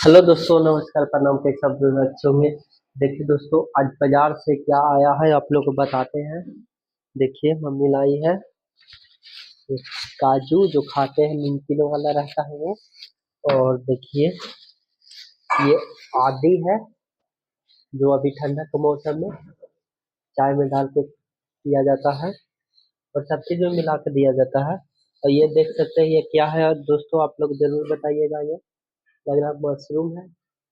Hello दोस्तों, नमस्कार, प्रणाम। के सब अच्छे होंगे। देखिए दोस्तों, आज बाजार से क्या आया है आप लोग को बताते हैं। देखिए, मम्मी लाई है एक काजू जो खाते हैं, नमकीन वाला रहता है वो। और देखिए, ये आदि है जो अभी ठंडा के मौसम में चाय में डाल के पिया जाता है और सब चीज में मिला के दिया जाता है। और ये देख सकते हैं, ये क्या है दोस्तों, आप लोग जरूर बताइएगा। ये लग रहा मशरूम है,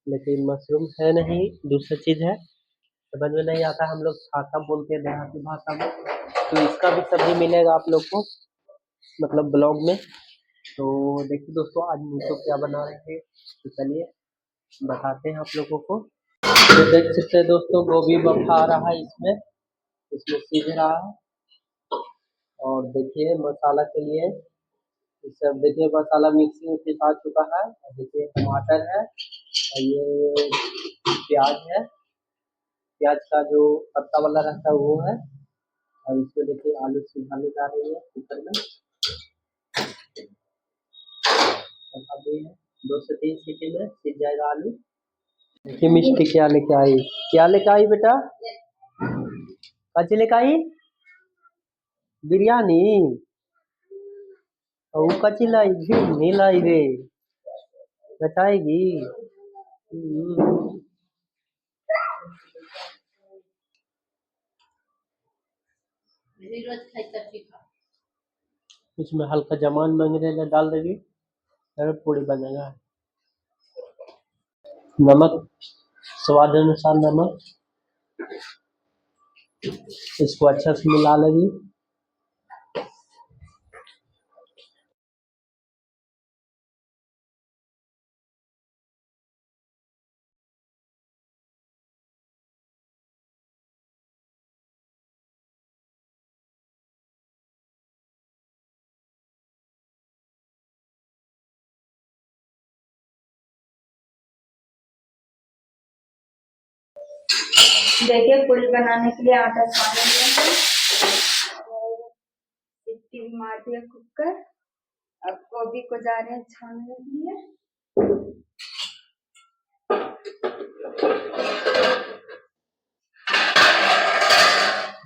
लेकिन मशरूम है नहीं, दूसरी चीज है। समझ में नहीं आता, हम लोग छाता बोलते हैं देहाती भाषा में। तो इसका भी सब्जी मिलेगा आप लोग को, मतलब ब्लॉग में। तो देखिए दोस्तों, आज मीठो क्या बना रहे थे, तो चलिए बताते हैं आप लोगों को। तो देख सकते हैं दोस्तों, गोभी बफा रहा है इसमें इसमें सीझ रहा है। और देखिए मसाला के लिए ये सब, देखिए मसाला मिक्सी में पिसा चुका है। और देखिए टमाटर है और ये प्याज है। प्याज का जो पत्ता वाला रहता है वो है। और इसमें देखिए आलू सिझाने जा रही है कुकर में। और अभी 2 से 3 सीटी में सीझ जाएगा आलू। देखिए मिष्टी क्या लेके आई, क्या लेके आई बेटा, कच्ची लेके आई बिरयानी। और वो कच्ची लाई घी नहीं लाई रे, बताएगी। हम्म। इसमें हल्का जमान मंगरेला डाल देगी, फिर पूड़ी बनेगा। नमक स्वाद अनुसार नमक, इसको अच्छा से मिला लेगी। देखिए, पूड़ी बनाने के लिए आटा छान लिया है और सीटी भी मार दिया कुकर। अब गोभी को जा रहे हैं छानने के लिए।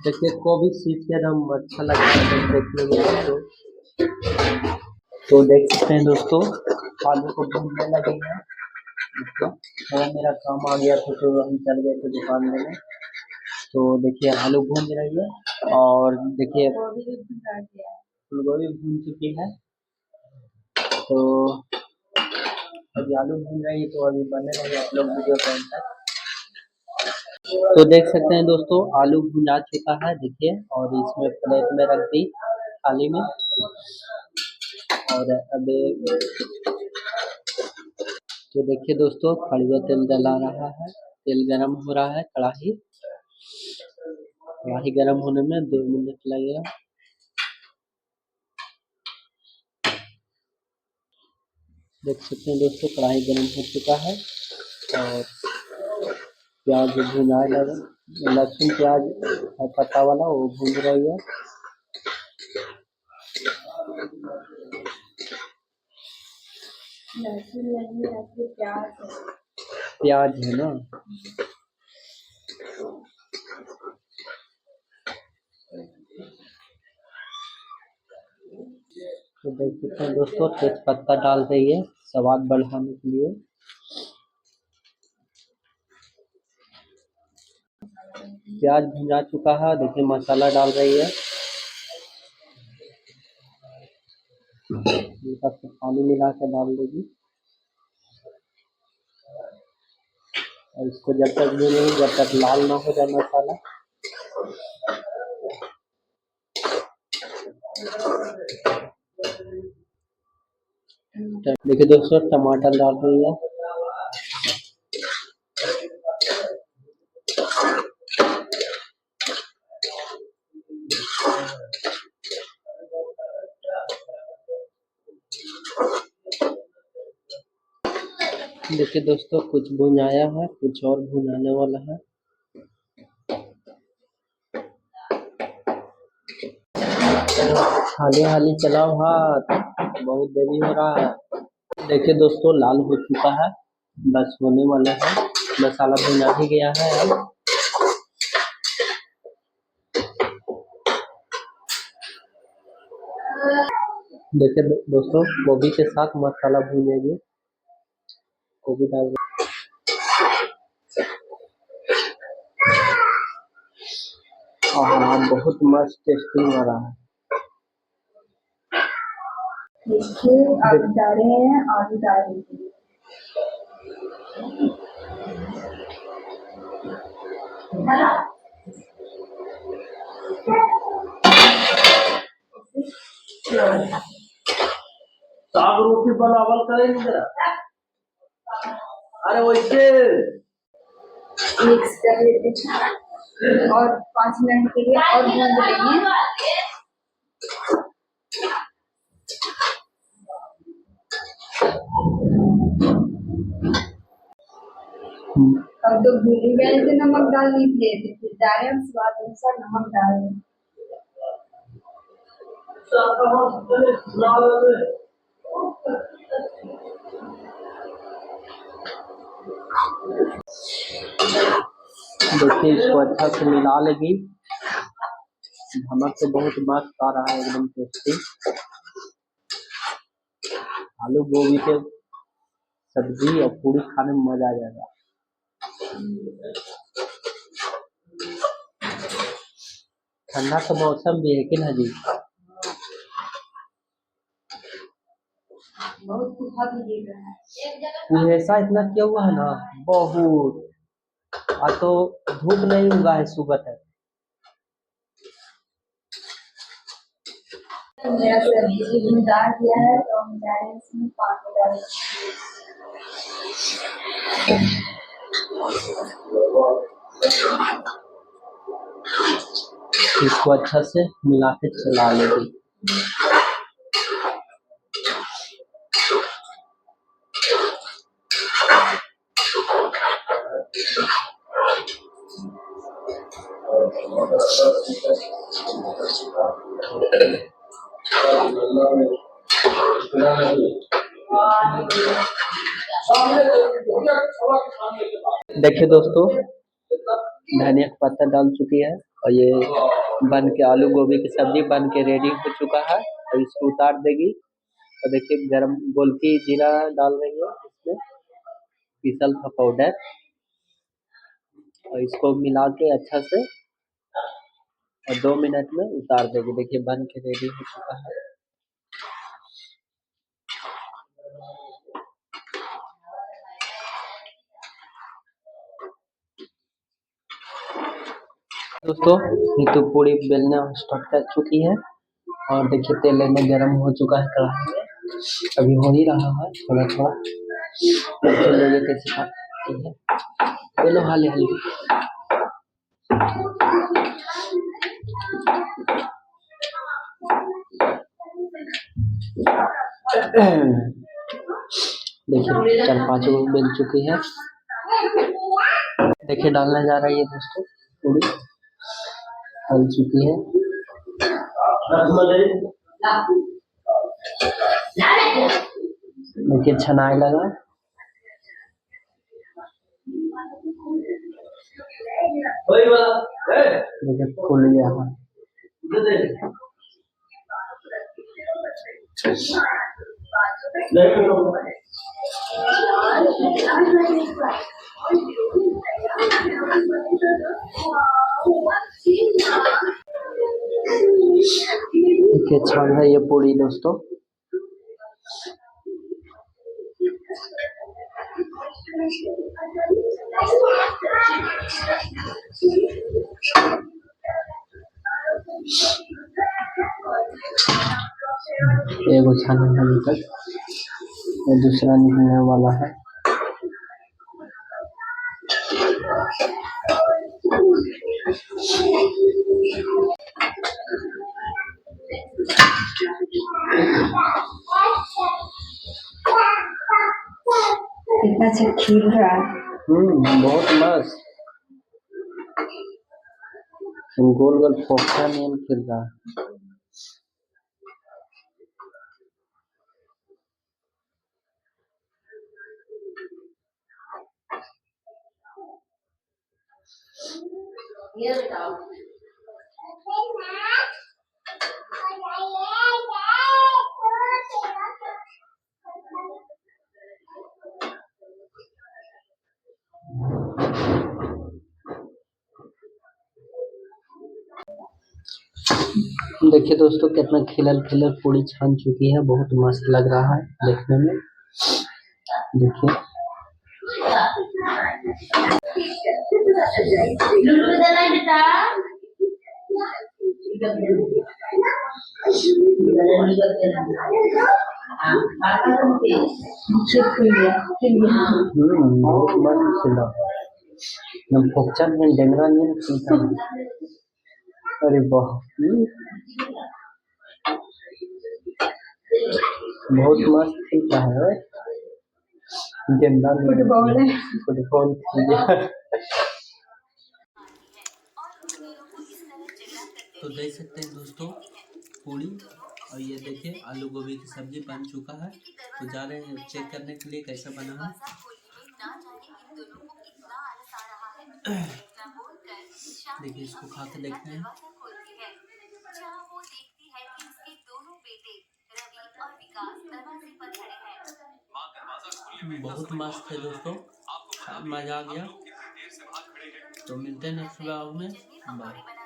देखिए गोभी सीख के एकदम अच्छा लगता है देखने में। तो देख सकते हैं दोस्तों, आलू को भूनने लगे हैं। मेरा काम आ गया था तो हम चल गए थे दुकान में। तो देखिए आलू भून रही है और देखिए फूल गोभी भून चुकी है। तो अभी आलू भून रही है, तो अभी बने रही आप लोग वीडियो के अंदर। तो देख सकते हैं दोस्तों, आलू भुना चुका है देखिए, और इसमें प्लेट में रख दी थाली में। और अभी तो देखिए दोस्तों, कड़वा तेल डला रहा है, तेल गरम हो रहा है। कढ़ाई गरम होने में 2 मिनट लगेगा। देख सकते हैं दोस्तों, कढ़ाई गरम हो चुका है और प्याज भुनाए लगा। लहसुन प्याज पत्ता वाला वो भून रही है। लहसुन नहीं है, प्याज है ना। तो देख सकते हैं दोस्तों, तेज पत्ता डाल रही है स्वाद बढ़ाने के लिए। प्याज भुना चुका है, देखिए मसाला डाल रही है। हल्का सा पानी मिला के डाल देगी। और इसको जब तक भूनेगी, जब तक लाल ना हो जाए मसाला। देखिए दोस्तों, टमाटर डाल रही है। देखिए दोस्तों, कुछ भुनाया है, कुछ और भुनाने वाला है। हाली हाली चलाओ हाथ, बहुत देरी हो रहा है। देखिए दोस्तों, लाल हो चुका है बस होने वाला है, मसाला भुना ही गया है अब। देखिए दोस्तों, गोभी के साथ मसाला भूनेंगे, गोभी डाल। हाँ, बहुत मस्त टेस्टी हो रहा है। देखिए आप डाल रहे हैं, आलू डाल दीजिए। साग रोटी बनावल करेंगे जरा। अरे वैसे मिक्स कर लेते हैं और 5 मिनट के लिए और भून लेंगे। अब तो भूल ही गए थे, नमक डाल लीजिए। फिर डालें, स्वाद अनुसार नमक डाल दें। देखिए इसको अच्छा से मिला लेगी। नमक तो बहुत मस्त आ रहा है, एकदम टेस्टी। आलू गोभी के सब्जी और पूरी खाने में मजा आ जाएगा। ठंडा तो मौसम भी है कि ना जी? बहुत सूखा भी गिर रहा है। ऐसा इतना क्या हुआ है ना, बहुत। आ तो धूप नहीं उगा है, सुबह है। मेरा सब्जी भुना दिया है, तो हम जा रहे हैं इसमें पानी डाल। इसको अच्छा से मिला के चला लेगी। देखिए दोस्तों, धनिया का पत्ता डाल चुकी है और ये बन के आलू गोभी की सब्जी बन के रेडी हो चुका है। और इसको उतार देगी। और देखिए गरम गोलकी जीरा डाल रही है इसमें, पीसल का पाउडर। और इसको मिला के अच्छा से और 2 मिनट में उतार देगी। देखिए बन के रेडी हो चुका है। दोस्तों ये तो पूरी बेलना स्टार्ट कर चुकी है। और देखिए तेल में गर्म हो चुका है कढ़ाई में, अभी हो ही रहा है थोड़ा थोड़ा। चलिए कैसे खाते हैं, चलो हाली हाली। देखिए 4-5 बेल चुकी है। देखिए डालने जा रही है दोस्तों, पूरी डल चुकी है। देखिए छनाई लगा। देखिए खुल गया है। देखिए छन है ये पूरी दोस्तों। एगो छाने है अभी तक, दूसरा निकलने वाला है। कितना अच्छा खिल रहा है। बहुत मस्त गोल गोल फोक्टा में खिल रहा है। देखिए दोस्तों कितना खिलल खिलल पूरी छान चुकी है, बहुत मस्त लग रहा है देखने में। देखिए बहुत मस्त खिला, एकदम फोकचर में डेंगरा नहीं खिलता है। अरे वाह बहुत मस्त खिलता है, गेंदा फुटबॉल है। फुटबॉल खिल गया। तो देख सकते हैं दोस्तों पूरी, और ये देखिए आलू गोभी की सब्जी बन चुका है। तो जा रहे हैं चेक करने के लिए कैसा बना है। देखिए इसको खा के देखते हैं। बहुत मस्त है दोस्तों, मजा आ गया। तो मिलते हैं नेक्स्ट व्लॉग में, बाय।